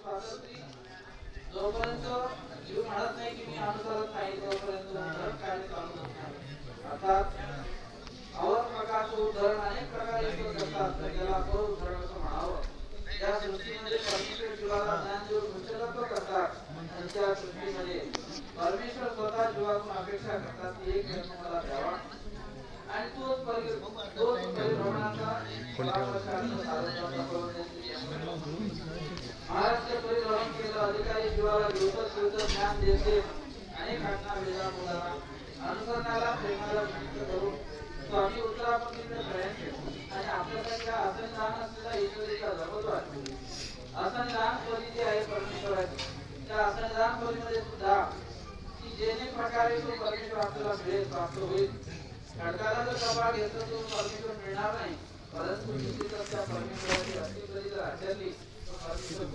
स्वातंत्र्य जोपर्यंत जीव म्हणत नाही की मी अनुसरत नाही तोपर्यंत उद्धरण कार्य चालू होत नाही. अर्थात अवर प्रकारचे उद्धरण अनेक प्रकारे येत असतात, तर त्याला अपर उद्धरण असं म्हणावं. त्या सृष्टीमध्ये परमेश्वर जीवाला ज्ञान देऊन उच्चत्व करतात आणि त्या सृष्टीमध्ये परमेश्वर स्वतः जीवातून अपेक्षा करतात की एक जन्म मला द्यावा आणि तोच परिभ्रमणाचा महाराष्ट्र परिभ्रमण केलं. अधिकारी जीवाला घेऊन ज्ञान देते. अनेक घटना वेगळा बोलावा अनुसरणाला प्रेमाला विमुक्त करून स्वामी उत्तरापंथीकडे प्रयाण केले आणि आपल्यासाठी आसन दान असलेला ईश्वरीचा जपत आसन दान परी जे आहे परमेश्वराची, त्या आसन दान परीमध्ये सुद्धा की जेणे प्रकारे तो परमेश्वर आपल्याला मिळेल प्राप्त होईल. खडकाला जर कपाळ घेतलं तो परमेश्वर मिळणार नाही, परंतु निश्चितच त्या परमेश्वराची अशी जरी जर आचरली तर परमेश्वर